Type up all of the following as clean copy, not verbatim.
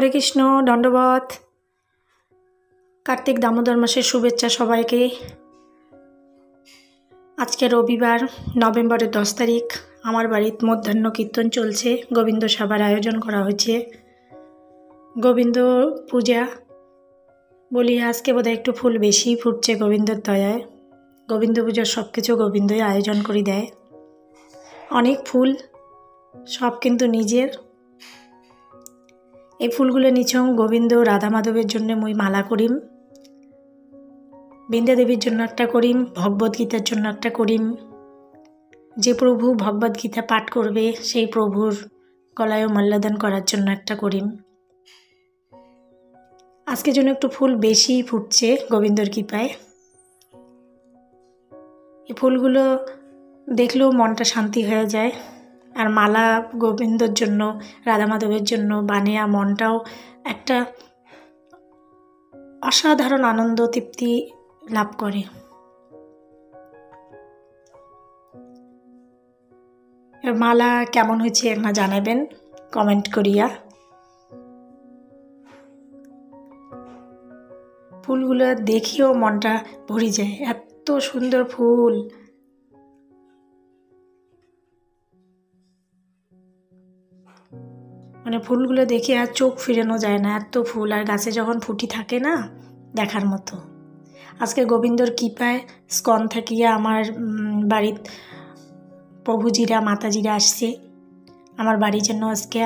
হরে কৃষ্ণ, দণ্ডবত। কার্তিক দামোদর মাসের শুভেচ্ছা সবাইকে। আজকে রবিবার, নভেম্বরের 10 তারিখ। আমার বাড়িতে মধ্যাহ্ন কীর্তন চলছে, গোবিন্দ সভার আয়োজন করা হয়েছে। গোবিন্দ পূজা বলি, আজকে বোধহয় একটু ফুল বেশি ফুটছে গোবিন্দর দয়ায়। গোবিন্দ পূজার সব কিছু গোবিন্দই আয়োজন করে দেয়। অনেক ফুল, সব কিন্তু নিজের। এই ফুলগুলো নিছং গোবিন্দ রাধা মাধবের জন্য মুই মালা করিম, বৃন্দা দেবীর জন্য একটা করিম, ভগবদ গীতার জন্য একটা করিম। যে প্রভু ভগবদ গীতা পাঠ করবে সেই প্রভুর গলায়ও মাল্যদান করার জন্য একটা করিম। আজকে জন্য একটু ফুল বেশি ফুটছে গোবিন্দর কৃপায়। এই ফুলগুলো দেখলেও মনটা শান্তি হয়ে যায়। আর মালা গোবিন্দর জন্য, রাধা মাধবের জন্য বানিয়া মনটাও একটা অসাধারণ আনন্দ তৃপ্তি লাভ করে। মালা কেমন হয়েছে না জানাবেন কমেন্ট করিয়া। ফুলগুলো দেখিও মনটা ভরে যায়, এত সুন্দর ফুল। মানে ফুলগুলো দেখে আর চোখ ফিরানো যায় না, এত ফুল। আর গাছে যখন ফুটি থাকে না, দেখার মতো। আজকে গোবিন্দর কৃপায় স্কন থাকিয়া আমার বাড়ির প্রভুজিরা মাতাজিরা আসছে। আমার বাড়ি যেন আজকে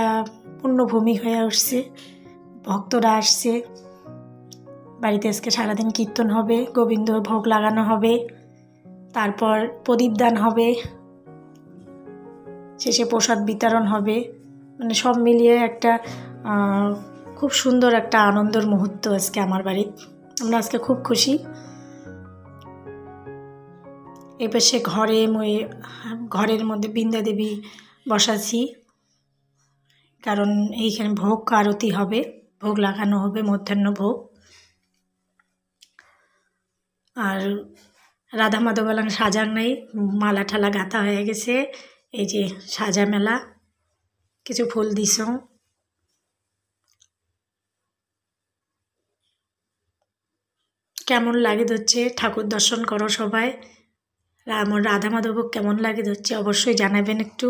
পূর্ণভূমি হয়ে উঠছে, ভক্তরা আসছে। বাড়িতে আজকে সারাদিন কীর্তন হবে, গোবিন্দর ভোগ লাগানো হবে, তারপর প্রদীপদান হবে, শেষে প্রসাদ বিতরণ হবে। মানে সব মিলিয়ে একটা খুব সুন্দর একটা আনন্দের মুহূর্ত আজকে আমার বাড়ির। আমরা আজকে খুব খুশি। এবার সে ঘরের মধ্যে বৃন্দা দেবী বসাচ্ছি, কারণ এইখানে ভোগ আরতি হবে, ভোগ লাগানো হবে, মধ্যাহ্ন ভোগ। আর রাধা মাধব সাজার নাই, মালা ঠালা গাঁথা হয়ে গেছে। এই যে সাজা মেলা, কিছু ফুল দিছ। কেমন লাগে ধরছে ঠাকুর দর্শন করো সবাই। আমার রাধা মাধব কেমন লাগে ধরছে অবশ্যই জানাবেন একটু।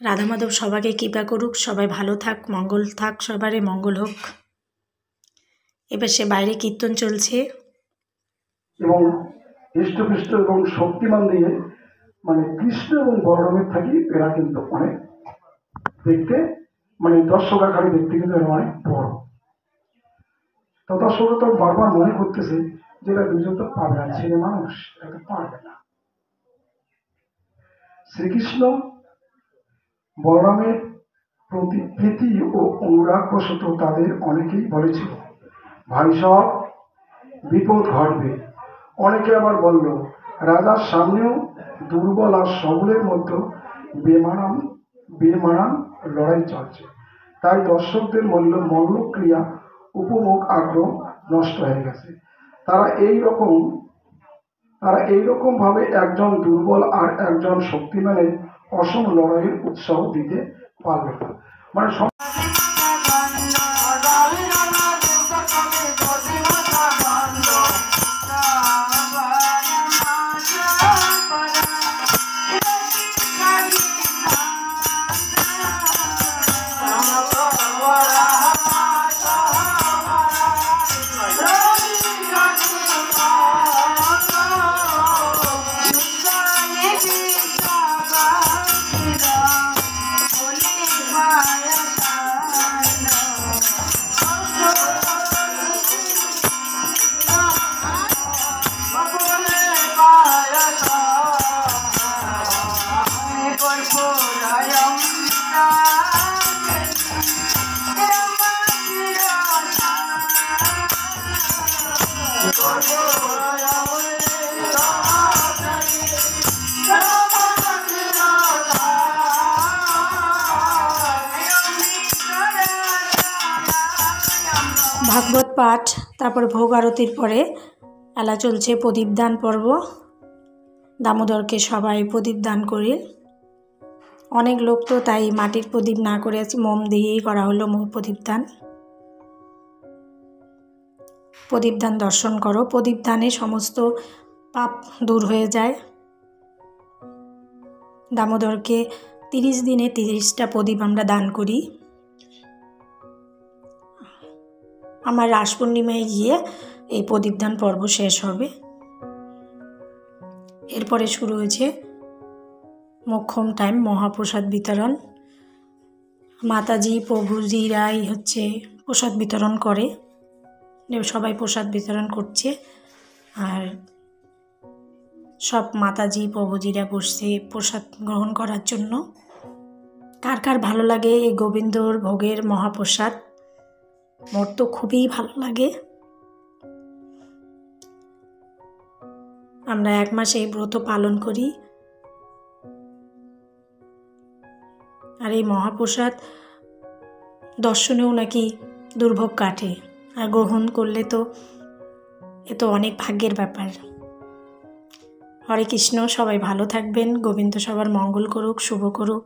রাধা মাধব সবাইকে কৃপা করুক, সবাই ভালো থাক, মঙ্গল থাক, সবারই মঙ্গল হোক। এবার সে বাইরে কীর্তন চলছে। এবং হৃষ্টপুষ্ট এবং শক্তিমান দিয়ে, মানে কৃষ্ণ এবং বলরামের থাকি এরা কিন্তু অনেক দেখতে, মানে দর্শক আকারে দেখতে কিন্তু এরা অনেক বড়। তো দর্শক তো বারবার মনে করতেছে যে এরা দুজন তো পাবে না, ছেলে মানুষ, এরা তো পারবে না। শ্রীকৃষ্ণ বলরামের প্রতি প্রীতি ও অনুরাগ বশত তাদের অনেকেই বলেছিল, ভাই সব বিপদ ঘটবে। অনেকে আবার বলল, রাজার সামনেও দুর্বল আর সবলের মধ্যে বেমানান লড়াই চলছে। তাই দর্শকদের মল্লক্রিয়া উপভোগ আগ্রহ নষ্ট হয়ে গেছে। তারা এই রকম ভাবে একজন দুর্বল আর একজন শক্তিমানের অসম লড়াইয়ের উৎসাহ দিতে পারবে না। মানে ভাগবত পাঠ, তারপর ভোগ আরতির পরে এলা চলছে প্রদীপদান পর্ব। দামোদরকে সবাই প্রদীপ দান করে। অনেক লোক তো তাই মাটির প্রদীপ না করে মোম দিয়েই করা হলো প্রদীপদান। প্রদীপদান দর্শন করো, প্রদীপদানে সমস্ত পাপ দূর হয়ে যায়। দামোদরকে 30 দিনে 30টা প্রদীপ আমরা দান করি। আমার রাস পূর্ণিমায় গিয়ে এই প্রদীপদান পর্ব শেষ হবে। এরপরে শুরু হয়েছে মোক্ষম টাইম, মহাপ্রসাদ বিতরণ। মাতাজি প্রভুজিরাই হচ্ছে প্রসাদ বিতরণ করে, সবাই প্রসাদ বিতরণ করছে। আর সব মাতাজি প্রভুজিরা বসছে প্রসাদ গ্রহণ করার জন্য। কার কার ভালো লাগে এই গোবিন্দর ভোগের মহাপ্রসাদ? মোর তো খুবই ভালো লাগে। আমরা 1 মাস এই ব্রত পালন করি। আর এই মহাপ্রসাদ দর্শনেও নাকি দুর্ভোগ কাটে, আর গ্রহণ করলে তো এ তো অনেক ভাগ্যের ব্যাপার। হরে কৃষ্ণ, সবাই ভালো থাকবেন। গোবিন্দ সবার মঙ্গল করুক, শুভ করুক।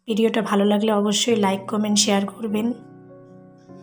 ভিডিওটা ভালো লাগলে অবশ্যই লাইক, কমেন্ট, শেয়ার করবেন।